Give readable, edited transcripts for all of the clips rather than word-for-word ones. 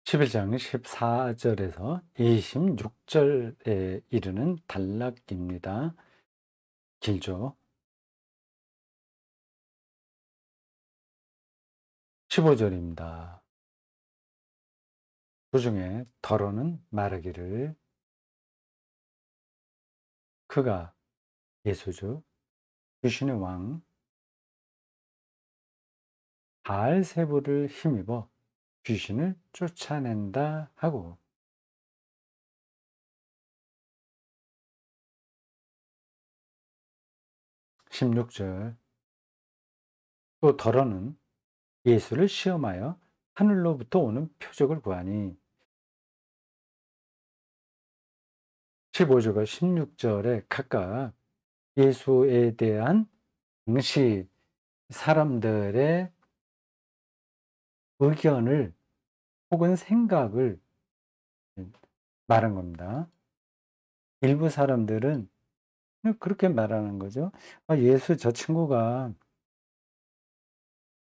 11장 14절에서 26절에 이르는 단락입니다. 길죠. 15절입니다. 그중에 더러는 말하기를 그가 예수주 귀신의 왕 바알세불을 힘입어 귀신을 쫓아낸다 하고 16절 또 더러는 예수를 시험하여 하늘로부터 오는 표적을 구하니 15절과 16절에 각각 예수에 대한 당시 사람들의 의견을 혹은 생각을 말한 겁니다. 일부 사람들은 그렇게 말하는 거죠. 예수 저 친구가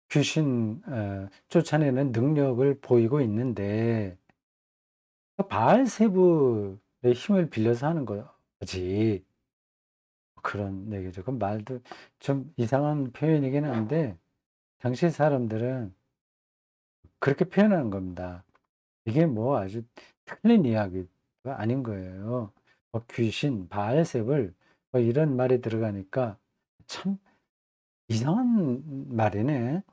귀신 쫓아내는 능력을 보이고 있는데 바알세불의 힘을 빌려서 하는 거지. 그런 얘기죠. 그 말도 좀 이상한 표현이긴 한데 당시 사람들은 그렇게 표현하는 겁니다. 이게 뭐 아주 틀린 이야기가 아닌 거예요. 뭐 귀신, 바알셉을 뭐 이런 말이 들어가니까 참 이상한 말이네.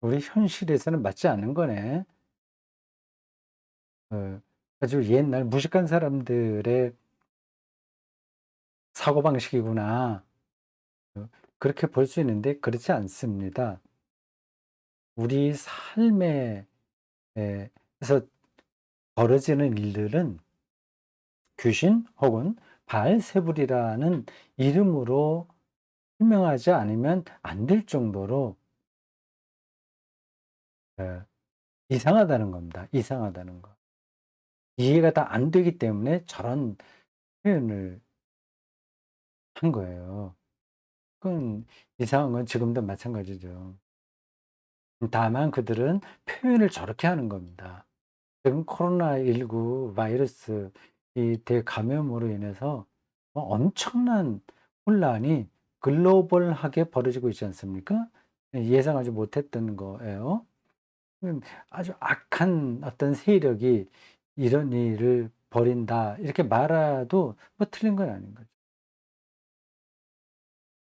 우리 현실에서는 맞지 않는 거네. 아주 옛날 무식한 사람들의 사고방식이구나. 그렇게 볼 수 있는데 그렇지 않습니다. 우리 삶에 서 벌어지는 일들은 귀신 혹은 바알세불이라는 이름으로 설명하지 않으면 안 될 정도로 예 이상하다는 겁니다. 이상하다는 거. 이해가 다 안 되기 때문에 저런 표현을 한 거예요. 그건 이상한 건 지금도 마찬가지죠. 다만 그들은 표현을 저렇게 하는 겁니다. 지금 코로나19 바이러스 이 대감염으로 인해서 엄청난 혼란이 글로벌하게 벌어지고 있지 않습니까? 예상하지 못했던 거예요. 아주 악한 어떤 세력이 "이런 일을 벌인다." 이렇게 말해도 뭐 틀린 건 아닌 거죠.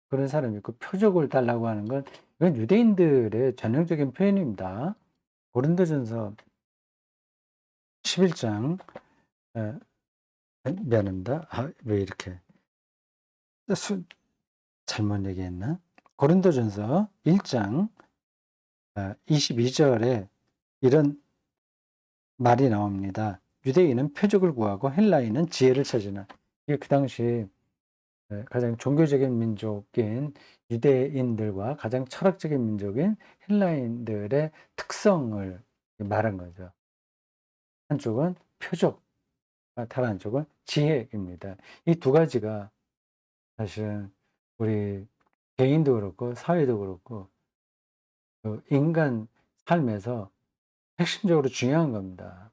그런 사람이 있고 표적을 달라고 하는 건 이건 유대인들의 전형적인 표현입니다. 고린도전서 11장 미안합니다. 왜 이렇게 수 잘못 얘기했나? 고린도전서 1장 22 절에 이런 말이 나옵니다. "유대인은 표적을 구하고 헬라인은 지혜를 찾으나." 이게 그 당시 가장 종교적인 민족인 유대인들과 가장 철학적인 민족인 헬라인들의 특성을 말한 거죠. 한쪽은 표적, 다른 한쪽은 지혜입니다. 이 두 가지가 사실은 우리 개인도 그렇고 사회도 그렇고 인간 삶에서 핵심적으로 중요한 겁니다.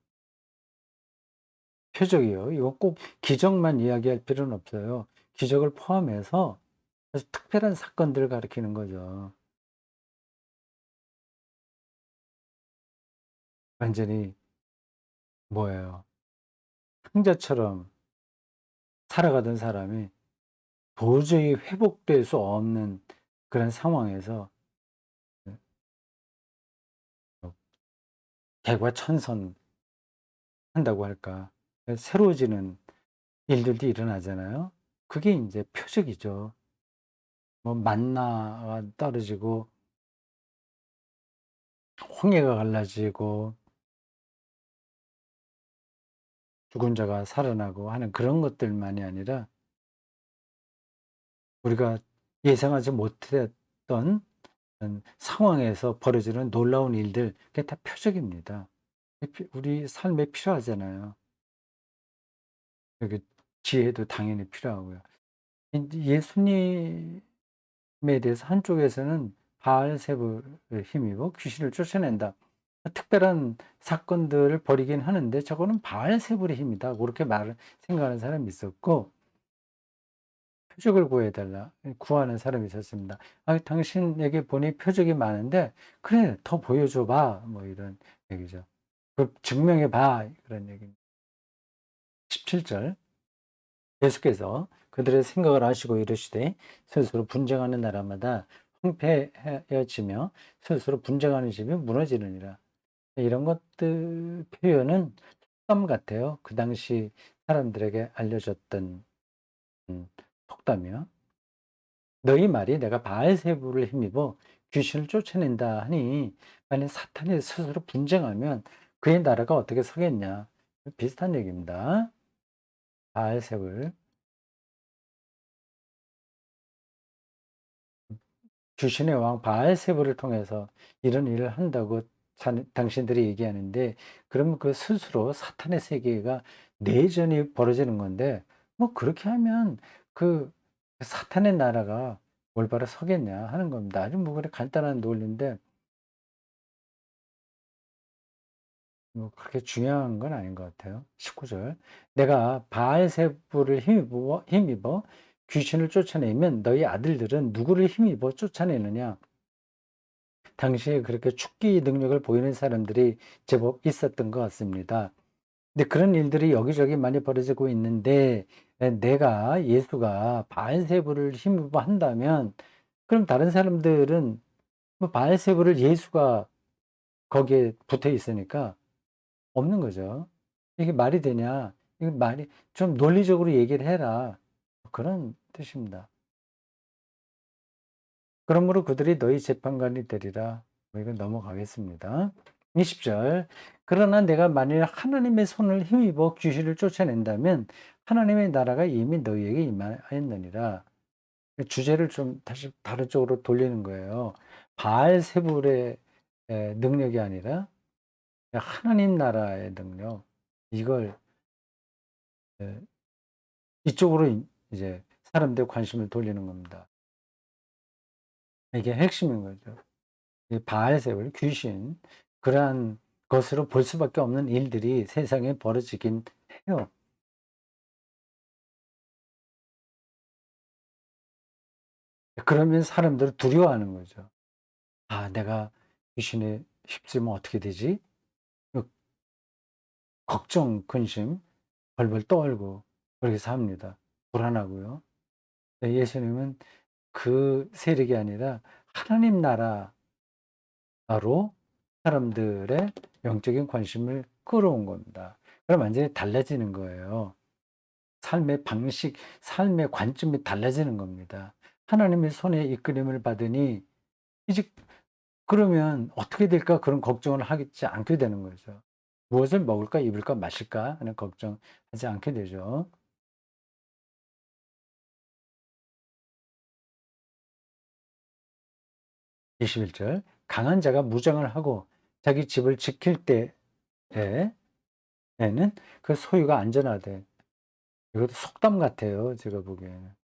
표적이요. 이거 꼭 기적만 이야기할 필요는 없어요. 기적을 포함해서 아주 특별한 사건들을 가리키는 거죠. 완전히 뭐예요? 승자처럼 살아가던 사람이 도저히 회복될 수 없는 그런 상황에서 어 개과천선한다고 할까? 새로워지는 일들도 일어나잖아요. 그게 인제 표적이죠. 뭐 만나가 떨어지고 홍해가 갈라지고 죽은 자가 살아나고 하는 그런 것들만이 아니라 우리가 예상하지 못했던 상황에서 벌어지는 놀라운 일들 그게 다 표적입니다. 우리 삶에 필요하잖아요. 그 지혜도 당연히 필요하고요. 인제 예수님에 대해서 한쪽에서는 바알세불을 힘입어 귀신을 쫓아낸다. 특별한 사건들을 벌이긴 하는데 저거는 바알세불의 힘이다. 그렇게 말을 생각하는 사람이 있었고 표적을 구해 달라 구하는 사람이 있었습니다. "아 당신에게 보니 표적이 많은데 그래 더 보여줘 봐." 뭐 이런 얘기죠. "그 증명해 봐." 그런 얘기입니다. 17절 예수께서 그들의 생각을 아시고 이르시되 스스로 분쟁하는 나라마다 황폐하여지며 스스로 분쟁하는 집이 무너지느니라. 이런 것들 표현은 속담 같아요. 그 당시 사람들에게 알려졌던 속담이요. 너희 말이 내가 바알세부를 힘입어 귀신을 쫓아낸다 하니 만약 사탄이 스스로 분쟁하면 그의 나라가 어떻게 서겠냐. 비슷한 얘기입니다. 바알세불 귀신의 왕 바알세불을 통해서 이런 일을 한다고 당신들이 얘기하는데 그러면 그 스스로 사탄의 세계가 내전이 벌어지는 건데 뭐 그렇게 하면 그 사탄의 나라가 올바로 서겠냐 하는 겁니다. 아주 뭐 그래 간단한 논리인데 뭐 그렇게 중요한 건 아닌 것 같아요. 19절 내가 바알세불을 힘입어 귀신을 쫓아내면 너희 아들들은 누구를 힘입어 쫓아내느냐. 당시에 그렇게 축기 능력을 보이는 사람들이 제법 있었던 것 같습니다. 근데 그런 일들이 여기저기 많이 벌어지고 있는데 내가 예수가 바알세불을 힘입어 한다면 그럼 다른 사람들은 뭐 바알세불을 예수가 거기에 붙어 있으니까 없는 거죠. 이게 말이 되냐? 이게 말이 좀 논리적으로 얘기를 해라. 그런 뜻입니다. 그러므로 그들이 너희 재판관이 되리라. 뭐 이건 넘어가겠습니다. 20절. 그러나 내가 만일 하나님의 손을 힘입어 귀신을 쫓아낸다면 하나님의 나라가 이미 너희에게 임하였느니라. 주제를 좀 다시 다른 쪽으로 돌리는 거예요. 바알세불의 능력이 아니라 하나님 나라의 능력. 이걸 에, 이쪽으로 이제 사람들의 관심을 돌리는 겁니다. 이게 핵심인 거죠. 이 바알세불, 귀신 그러한 것으로 볼 수밖에 없는 일들이 세상에 벌어지긴 해요. 그러면 사람들은 두려워하는 거죠. '아 내가 귀신에 휩쓸리면 어떻게 되지?' 그 걱정, 근심 벌벌 떨고 그렇게 삽니다. 불안하고요. 네, 예수님은 그 세력이 아니라 하나님 나라로 사람들의 영적인 관심을 끌어온 겁니다. 그럼 완전히 달라지는 거예요. 삶의 방식, 삶의 관점이 달라지는 겁니다. 하나님의 손에 이끌림을 받으니 이제 그러면 '어떻게 될까?' 그런 걱정을 하지 않게 되는 거죠. 무엇을 먹을까, 입을까, 마실까 하는 걱정하지 않게 되죠. 21절 강한 자가 무장을 하고 자기 집을 지킬 때에는 그 소유가 안전하되 이것도 속담 같아요, 제가 보기에는.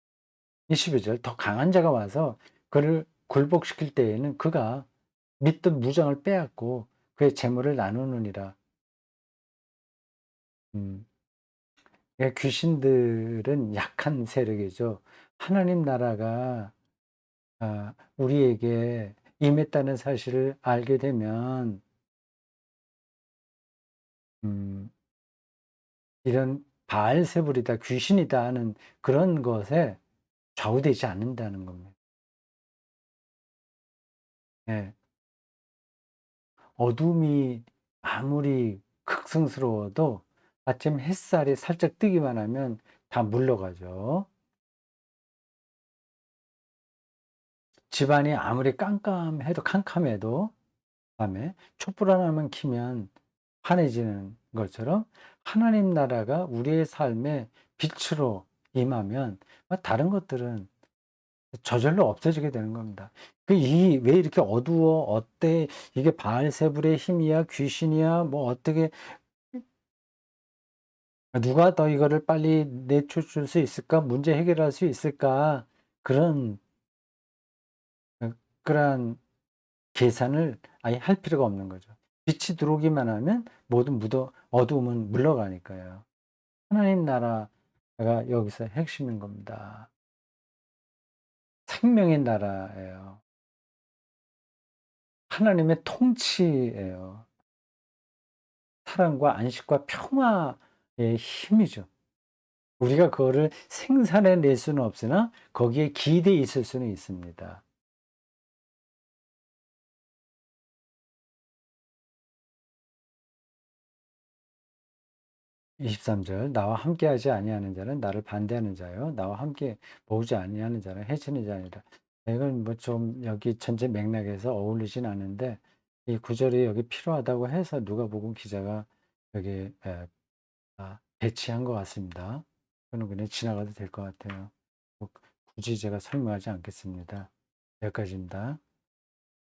22절 더 강한 자가 와서 그를 굴복시킬 때에는 그가 믿던 무장을 빼앗고 그의 재물을 나누느니라. 음. 예, 귀신들은 약한 세력이죠. 하나님 나라가 우리에게 임했다는 사실을 알게 되면 음 이런 '바알세불이다. 귀신이다.' 하는 그런 것에 좌우되지 않는다는 겁니다. 예. 어둠이 아무리 극성스러워도 아침 햇살이 살짝 뜨기만 하면 다 물러가죠. 집안이 아무리 깜깜해도 캄캄해도 밤에 촛불 하나만 켜면 환해지는 것처럼 하나님 나라가 우리의 삶에 빛으로 임하면 다른 것들은 저절로 없어지게 되는 겁니다. 그 이 왜 이렇게 어두워? 어때? 이게 바알세불의 힘이야? 귀신이야? 뭐 어떻게 누가 더 이거를 빨리 내쫓을 수 있을까? 문제 해결할 수 있을까? 그런 그러한 계산을 아예 할 필요가 없는 거죠. 빛이 들어오기만 하면 모든 어두움은 물러가니까요. 하나님 나라가 여기서 핵심인 겁니다. 생명의 나라예요. 하나님의 통치예요. 사랑과 안식과 평화의 힘이죠. 우리가 그거를 생산해 낼 수는 없으나 거기에 기대해 있을 수는 있습니다. 23절 나와 함께하지 아니하는 자는 나를 반대하는 자요 나와 함께 모으지 아니하는 자는 해치는 자니라. 이건 뭐 좀 여기 전체 맥락에서 어울리진 않은데 이 구절이 여기 필요하다고 해서 누가복음 기자가 여기 배치한 것 같습니다. 저는 그냥 지나가도 될 것 같아요. 뭐 굳이 제가 설명하지 않겠습니다. 여기까지입니다.